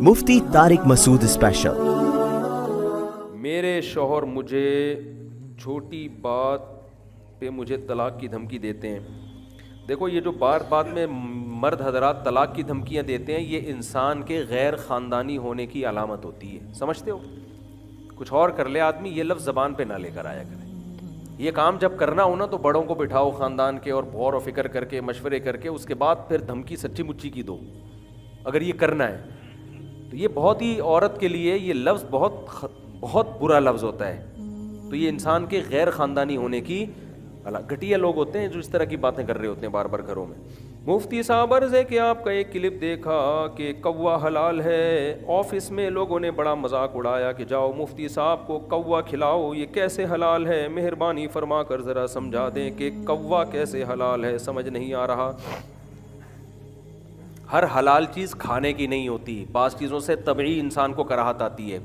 مفتی طارق مسعود special. میرے شوہر مجھے چھوٹی بات پہ مجھے طلاق کی دھمکی دیتے ہیں۔ دیکھو یہ جو بات میں مرد حضرات طلاق کی دھمکیاں دیتے ہیں، یہ انسان کے غیر خاندانی ہونے کی علامت ہوتی ہے، سمجھتے ہو؟ کچھ اور کر لے آدمی، یہ لفظ زبان پہ نہ لے کر آیا کرے۔ یہ کام جب کرنا ہو نا تو بڑوں کو بٹھاؤ خاندان کے، اور غور و فکر کر کے مشورے کر کے اس کے بعد پھر دھمکی سچی مچی کی دو اگر یہ کرنا ہے تو۔ یہ بہت ہی عورت کے لیے یہ لفظ بہت برا لفظ ہوتا ہے، تو یہ انسان کے غیر خاندانی ہونے کی گھٹیا لوگ ہوتے ہیں جو اس طرح کی باتیں کر رہے ہوتے ہیں بار بار گھروں میں۔ مفتی صاحب عرض ہے کہ آپ کا ایک کلپ دیکھا کہ کوا حلال ہے، آفس میں لوگوں نے بڑا مذاق اڑایا کہ جاؤ مفتی صاحب کو کوا کھلاؤ، یہ کیسے حلال ہے؟ مہربانی فرما کر ذرا سمجھا دیں کہ کوا کیسے حلال ہے، سمجھ نہیں آ رہا۔ ہر حلال چیز کھانے کی نہیں ہوتی، بعض چیزوں سے طبعی انسان کو کراہت آتی ہے۔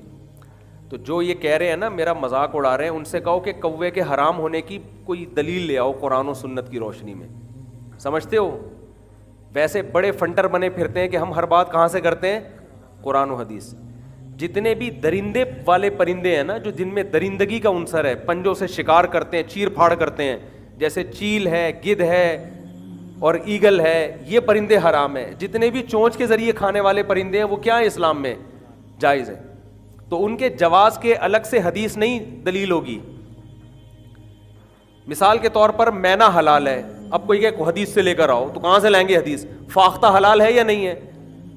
تو جو یہ کہہ رہے ہیں نا میرا مذاق اڑا رہے ہیں، ان سے کہو کہ کوے کے حرام ہونے کی کوئی دلیل لے آؤ قرآن و سنت کی روشنی میں، سمجھتے ہو؟ ویسے بڑے فنٹر بنے پھرتے ہیں کہ ہم ہر بات کہاں سے کرتے ہیں؟ قرآن و حدیث۔ جتنے بھی درندے والے پرندے ہیں نا، جو جن میں درندگی کا عنصر ہے، پنجوں سے شکار کرتے ہیں، چیر پھاڑ کرتے ہیں، جیسے چیل ہے، گدھ ہے اور ایگل ہے، یہ پرندے حرام ہیں۔ جتنے بھی چونچ کے ذریعے کھانے والے پرندے ہیں وہ کیا ہے؟ اسلام میں جائز ہے۔ تو ان کے جواز کے الگ سے حدیث نہیں دلیل ہوگی۔ مثال کے طور پر مینا حلال ہے، اب کوئی کہ حدیث سے لے کر آؤ، تو کہاں سے لائیں گے حدیث؟ فاختہ حلال ہے یا نہیں ہے؟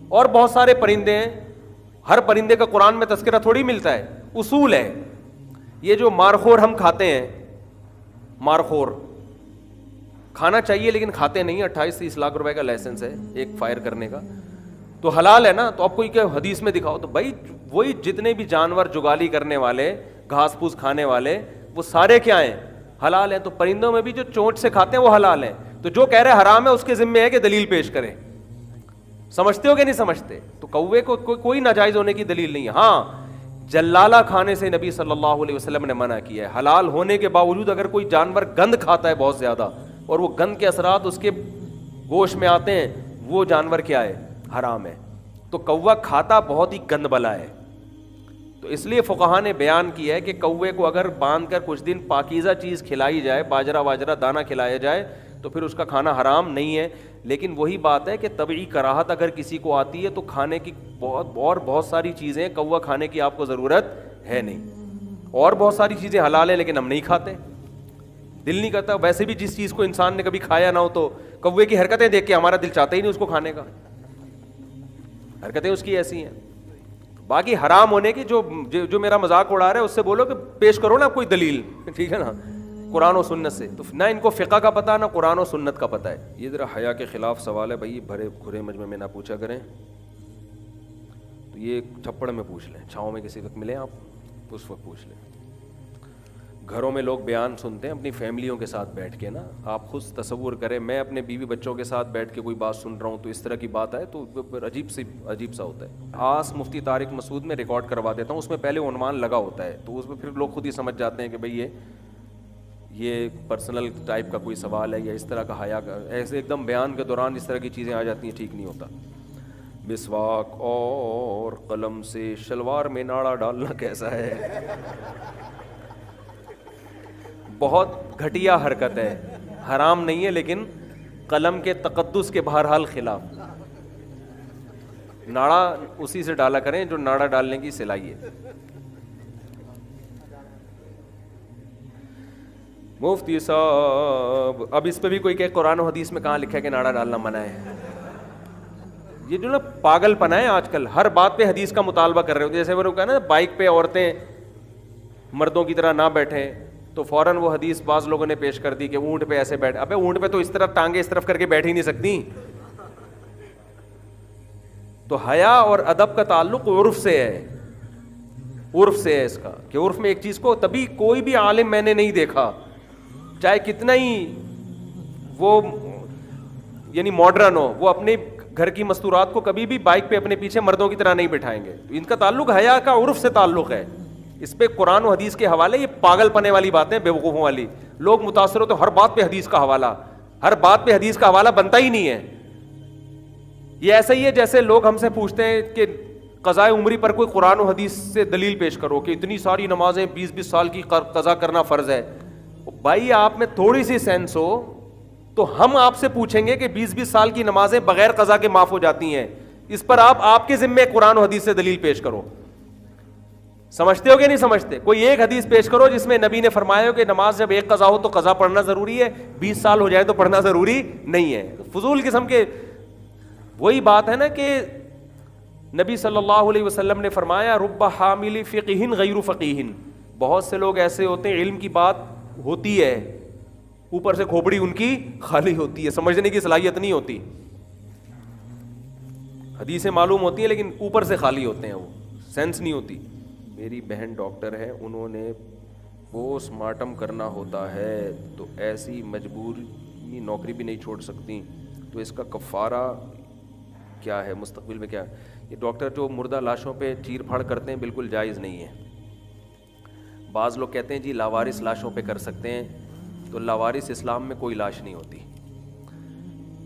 اور بہت سارے پرندے ہیں، ہر پرندے کا قرآن میں تذکرہ تھوڑی ملتا ہے، اصول ہے۔ یہ جو مارخور ہم کھاتے ہیں، مارخور کھانا چاہیے لیکن کھاتے نہیں، 28-30 لاکھ روپے کا لائسنس ہے ایک فائر کرنے کا، تو حلال ہے نا؟ تو اب کوئی کہ حدیث میں دکھاؤ، تو بھائی وہی جتنے بھی جانور جگالی کرنے والے، گھاس پھوس کھانے والے، وہ سارے کیا ہیں؟ حلال ہیں۔ تو پرندوں میں بھی جو چونچ سے کھاتے ہیں وہ حلال ہیں۔ تو جو کہہ رہے حرام ہے اس کے ذمہ ہے کہ دلیل پیش کرے۔ سمجھتے ہو کہ نہیں سمجھتے؟ تو کوے کو کوئی ناجائز ہونے کی دلیل نہیں ہے۔ ہاں جلالہ کھانے سے نبی صلی اللہ علیہ وسلم نے منع کیا ہے۔ حلال ہونے کے باوجود اگر کوئی جانور گند کھاتا ہے بہت زیادہ اور وہ گند کے اثرات اس کے گوشت میں آتے ہیں، وہ جانور کیا ہے؟ حرام ہے۔ تو کوا کھاتا بہت ہی گند بلا ہے، تو اس لیے فقہا نے بیان کیا ہے کہ کوے کو اگر باندھ کر کچھ دن پاکیزہ چیز کھلائی جائے، باجرہ واجرہ دانہ کھلایا جائے، تو پھر اس کا کھانا حرام نہیں ہے۔ لیکن وہی بات ہے کہ طبعی کراہت اگر کسی کو آتی ہے تو کھانے کی بہت ساری چیزیں کوا کھانے کی آپ کو ضرورت ہے نہیں، اور بہت ساری چیزیں حلال ہیں لیکن ہم نہیں کھاتے، دل نہیں کرتا۔ ویسے بھی جس چیز کو انسان نے کبھی کھایا نہ ہو تو کوے کی حرکتیں دیکھ کے ہمارا دل چاہتا ہی نہیں اس کو کھانے کا، حرکتیں اس کی ایسی ہیں۔ باقی حرام ہونے کی جو میرا مذاق اڑا رہا ہے اس سے بولو کہ پیش کرو نا کوئی دلیل، ٹھیک ہے نا، قرآن و سنت سے۔ تو نہ ان کو فقہ کا پتہ نہ قرآن و سنت کا پتہ ہے۔ یہ ذرا حیا کے خلاف سوال ہے بھائی، بھرے کھرے مجمع میں نہ پوچھا کریں، تو یہ چھپڑ میں پوچھ لیں، چھاؤں میں کسی وقت ملیں آپ اس وقت پوچھ لیں۔ گھروں میں لوگ بیان سنتے ہیں اپنی فیملیوں کے ساتھ بیٹھ کے نا، آپ خود تصور کریں میں اپنے بیوی بچوں کے ساتھ بیٹھ کے کوئی بات سن رہا ہوں تو اس طرح کی بات آئے تو عجیب سا ہوتا ہے۔ آس مفتی طارق مسعود میں ریکارڈ کروا دیتا ہوں، اس میں پہلے عنوان لگا ہوتا ہے، تو اس میں پھر لوگ خود ہی سمجھ جاتے ہیں کہ بھئی یہ پرسنل ٹائپ کا کوئی سوال ہے یا اس طرح کا حیا کا، ایسے ایک دم بیان کے دوران اس طرح کی چیزیں آ جاتی ہیں، ٹھیک نہیں ہوتا۔ مسواک اور قلم سے شلوار میں ناڑا ڈالنا کیسا ہے؟ بہت گھٹیا حرکت ہے، حرام نہیں ہے لیکن قلم کے تقدس کے بہرحال خلاف۔ ناڑا اسی سے ڈالا کریں جو ناڑا ڈالنے کی صلاحی ہے۔ مفتی صاحب اب اس پہ بھی کوئی کہ قرآن و حدیث میں کہاں لکھا ہے کہ ناڑا ڈالنا منع ہے؟ یہ جو نا پاگل پنا ہے آج کل، ہر بات پہ حدیث کا مطالبہ کر رہے ہوتے ہیں۔ جیسے وہ لوگ کہا نا بائک پہ عورتیں مردوں کی طرح نہ بیٹھیں، تو فوراً وہ حدیث بعض لوگوں نے پیش کر دی کہ اونٹ پہ ایسے بیٹھ، ابے اونٹ پہ تو اس طرف ٹانگیں اس طرف کر کے بیٹھ ہی نہیں سکتی۔ تو حیا اور ادب کا تعلق عرف سے ہے، عرف سے ہے اس کا، کہ عرف میں ایک چیز کو تبھی کوئی بھی عالم میں نے نہیں دیکھا، چاہے کتنا ہی وہ یعنی ماڈرن ہو، وہ اپنے گھر کی مستورات کو کبھی بھی بائک پہ اپنے پیچھے مردوں کی طرح نہیں بٹھائیں گے۔ تو ان کا تعلق حیا کا عرف سے تعلق ہے، اس پہ قرآن و حدیث کے حوالے یہ پاگل پنے والی باتیں، بے وقوفوں والی، لوگ متاثر ہو تو ہر بات پہ حدیث کا حوالہ، ہر بات پہ حدیث کا حوالہ بنتا ہی نہیں ہے۔ یہ ایسا ہی ہے جیسے لوگ ہم سے پوچھتے ہیں کہ قضاء عمری پر کوئی قرآن و حدیث سے دلیل پیش کرو کہ اتنی ساری نمازیں 20-20 سال کی قضا کرنا فرض ہے. بھائی آپ میں تھوڑی سی سینس ہو تو ہم آپ سے پوچھیں گے کہ 20-20 سال کی نمازیں بغیر قضا کے معاف ہو جاتی ہیں, اس پر آپ کے ذمے قرآن و حدیث سے دلیل پیش کرو. سمجھتے ہو کہ نہیں سمجھتے؟ کوئی ایک حدیث پیش کرو جس میں نبی نے فرمایا ہو کہ نماز جب ایک قضا ہو تو قضا پڑھنا ضروری ہے, 20 سال ہو جائے تو پڑھنا ضروری نہیں ہے. فضول قسم کے, وہی بات ہے نا کہ نبی صلی اللہ علیہ وسلم نے فرمایا رب حامل فقہ غیر فقیہ, بہت سے لوگ ایسے ہوتے ہیں علم کی بات ہوتی ہے اوپر سے کھوپڑی ان کی خالی ہوتی ہے, سمجھنے کی صلاحیت نہیں ہوتی, حدیثیں معلوم ہوتی ہیں لیکن اوپر سے خالی ہوتے ہیں, وہ سینس نہیں ہوتی. میری بہن ڈاکٹر ہے, انہوں نے پوسٹ مارٹم کرنا ہوتا ہے تو ایسی مجبوری نوکری بھی نہیں چھوڑ سکتی, تو اس کا کفارہ کیا ہے, مستقبل میں کیا ہے؟ یہ ڈاکٹر جو مردہ لاشوں پہ چیر پھاڑ کرتے ہیں بالکل جائز نہیں ہے. بعض لوگ کہتے ہیں جی لاوارث لاشوں پہ کر سکتے ہیں, تو لاوارث اسلام میں کوئی لاش نہیں ہوتی,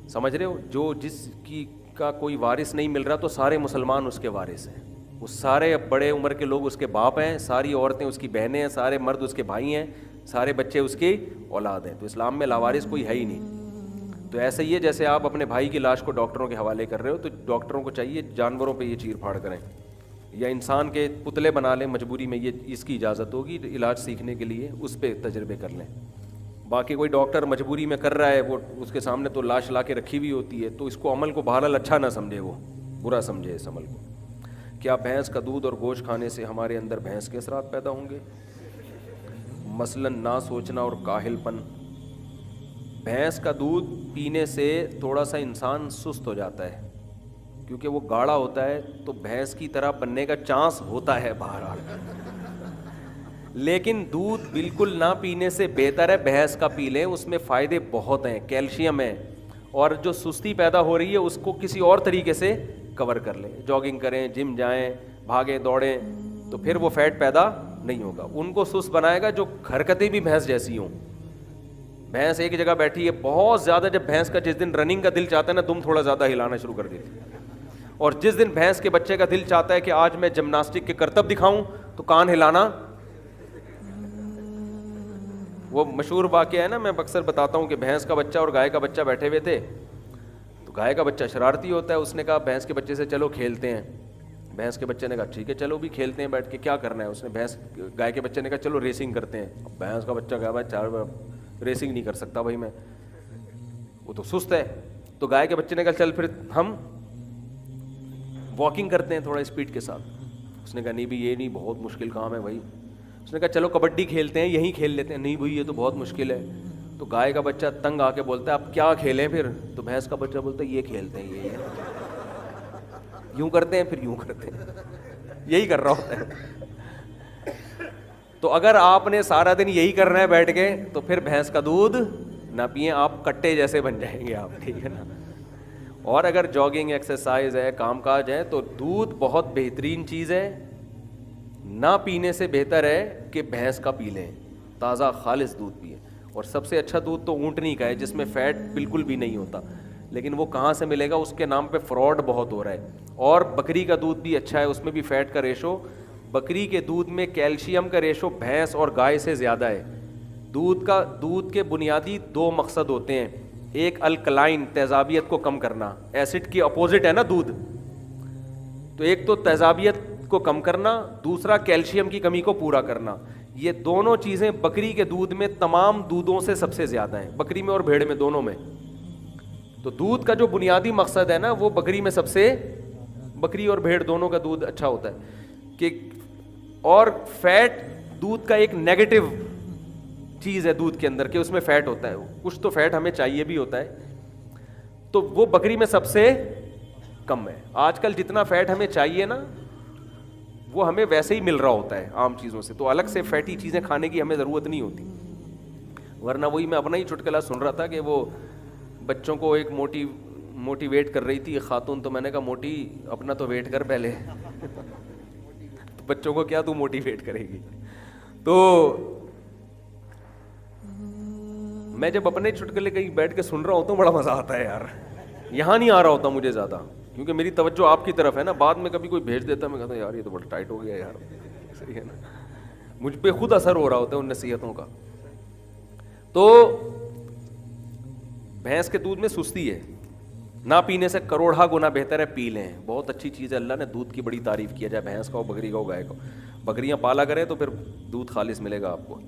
سمجھ رہے ہو؟ جو جس کی کا کوئی وارث نہیں مل رہا تو سارے مسلمان اس کے وارث ہیں, وہ سارے بڑے عمر کے لوگ اس کے باپ ہیں, ساری عورتیں اس کی بہنیں ہیں, سارے مرد اس کے بھائی ہیں, سارے بچے اس کی اولاد ہیں. تو اسلام میں لاوارث کوئی ہے ہی نہیں. تو ایسا ہی ہے جیسے آپ اپنے بھائی کی لاش کو ڈاکٹروں کے حوالے کر رہے ہو, تو ڈاکٹروں کو چاہیے جانوروں پہ یہ چیر پھاڑ کریں یا انسان کے پتلے بنا لیں, مجبوری میں یہ اس کی اجازت ہوگی علاج سیکھنے کے لیے, اس پہ تجربے کر لیں. باقی کوئی ڈاکٹر مجبوری میں کر رہا ہے, وہ اس کے سامنے تو لاش لا کے رکھی ہوئی ہوتی ہے, تو اس کو عمل کو بہرحال اچھا نہ سمجھے, وہ برا سمجھے اس عمل کو. کیا بھینس کا دودھ اور گوشت کھانے سے ہمارے اندر بھینس کے اثرات پیدا ہوں گے؟ مثلا نہ سوچنا اور کاہل پن. بھینس کا دودھ پینے سے تھوڑا سا انسان سست ہو جاتا ہے کیونکہ وہ گاڑھا ہوتا ہے, تو بھینس کی طرح بننے کا چانس ہوتا ہے بہرحال, لیکن دودھ بالکل نہ پینے سے بہتر ہے بھینس کا پی لیں, اس میں فائدے بہت ہیں, کیلشیم ہے, اور جو سستی پیدا ہو رہی ہے اس کو کسی اور طریقے سے کور کر لیں, جاگنگ کریں, جم جائیں, بھاگیں دوڑیں, تو پھر وہ فیٹ پیدا نہیں ہوگا. ان کو سست بنائے گا جو حرکتیں بھی بھینس جیسی ہوں. بھینس ایک جگہ بیٹھی ہے بہت زیادہ, جب بھینس کا جس دن رننگ کا دل چاہتا ہے نا, دم تھوڑا زیادہ ہلانا شروع کر دیتی ہے, اور جس دن بھینس کے بچے کا دل چاہتا ہے کہ آج میں جمناسٹک کے کرتب دکھاؤں, تو کان ہلانا. وہ مشہور واقعہ ہے نا, میں اکثر بتاتا ہوں کہ بھینس کا بچہ اور گائے کا بچہ بیٹھے ہوئے تھے, تو گائے کا بچہ شرارتی ہوتا ہے, اس نے کہا بھینس کے بچے سے چلو کھیلتے ہیں. بھینس کے بچے نے کہا ٹھیک ہے چلو بھی کھیلتے ہیں بیٹھ کے, کیا کرنا ہے؟ اس نے گائے کے بچے نے کہا چلو ریسنگ کرتے ہیں. اب بھینس کا بچہ کہا بھائی 4 ریسنگ نہیں کر سکتا بھائی میں, وہ تو سست ہے. تو گائے کے بچے نے کہا چل پھر ہم واکنگ کرتے ہیں تھوڑا اسپیڈ کے ساتھ. اس نے کہا نہیں بھی یہ نہیں, بہت مشکل کام ہے بھائی. اس نے کہا چلو کبڈی کھیلتے ہیں, یہیں کھیل لیتے ہیں. نہیں بھائی یہ تو بہت مشکل ہے. تو گائے کا بچہ تنگ آ کے بولتا ہے اب کیا کھیلیں پھر؟ تو بھینس کا بچہ بولتا ہے یہ کھیلتے ہیں, یہ یوں کرتے ہیں پھر یوں کرتے ہیں, یہی کر رہا ہوتا ہے. تو اگر آپ نے سارا دن یہی کرنا ہے بیٹھ کے, تو پھر بھینس کا دودھ نہ پئیں, آپ کٹے جیسے بن جائیں گے آپ, ٹھیک ہے نا. اور اگر جاگنگ ایکسرسائز ہے, کام کاج ہے, تو دودھ بہت بہترین چیز ہے, نہ پینے سے بہتر ہے کہ بھینس کا پی لیں, تازہ خالص دودھ پئیں. اور سب سے اچھا دودھ تو اونٹنی کا ہے جس میں فیٹ بالکل بھی نہیں ہوتا, لیکن وہ کہاں سے ملے گا؟ اس کے نام پہ فراڈ بہت ہو رہا ہے. اور بکری کا دودھ بھی اچھا ہے, اس میں بھی فیٹ کا ریشو, بکری کے دودھ میں کیلشیم کا ریشو بھینس اور گائے سے زیادہ ہے. دودھ کے بنیادی 2 مقصد ہوتے ہیں, ایک الکلائن تیزابیت کو کم کرنا, ایسڈ کی اپوزٹ ہے نا دودھ, تو ایک تو تیزابیت کو کم کرنا, دوسرا کیلشیم کی کمی کو پورا کرنا. یہ دونوں چیزیں بکری کے دودھ میں تمام دودھوں سے سب سے زیادہ ہیں, بکری میں اور بھیڑ میں, دونوں میں. تو دودھ کا جو بنیادی مقصد ہے نا, وہ بکری میں سب سے, بکری اور بھیڑ دونوں کا دودھ اچھا ہوتا ہے کہ, اور فیٹ دودھ کا ایک نیگیٹو چیز ہے دودھ کے اندر کہ اس میں فیٹ ہوتا ہے, کچھ تو فیٹ ہمیں چاہیے بھی ہوتا ہے, تو وہ بکری میں سب سے کم ہے. آج کل جتنا فیٹ ہمیں چاہیے نا وہ ہمیں ویسے ہی مل رہا ہوتا ہے عام چیزوں سے, تو الگ سے فیٹی چیزیں کھانے کی ہمیں ضرورت نہیں ہوتی. ورنہ وہی میں اپنا ہی چٹکلا سن رہا تھا کہ وہ بچوں کو ایک موٹیویٹ کر رہی تھی خاتون, تو میں نے کہا موٹی اپنا تو ویٹ کر پہلے, بچوں کو کیا تو موٹیویٹ کرے گی. تو میں جب اپنے چٹکلے کہیں بیٹھ کے سن رہا ہوتا ہوں بڑا مزہ آتا ہے یار, یہاں نہیں آ رہا ہوتا مجھے زیادہ, کیونکہ میری توجہ آپ کی طرف ہے نا. بعد میں کبھی کوئی بھیج دیتا میں کہتا ہوں یار یہ تو بڑا ٹائٹ ہو گیا یار, صحیح ہے نا, مجھ پہ خود اثر ہو رہا ہوتا ہے ان نصیحتوں کا. تو بھینس کے دودھ میں سستی ہے, نہ پینے سے کروڑا گنا بہتر ہے پی لیں. بہت اچھی چیز ہے, اللہ نے دودھ کی بڑی تعریف کیا, جائے بھینس کا ہو, بکری کا ہو, گائے کا ہو. بکریاں پالا کریں تو پھر دودھ خالص ملے گا آپ کو.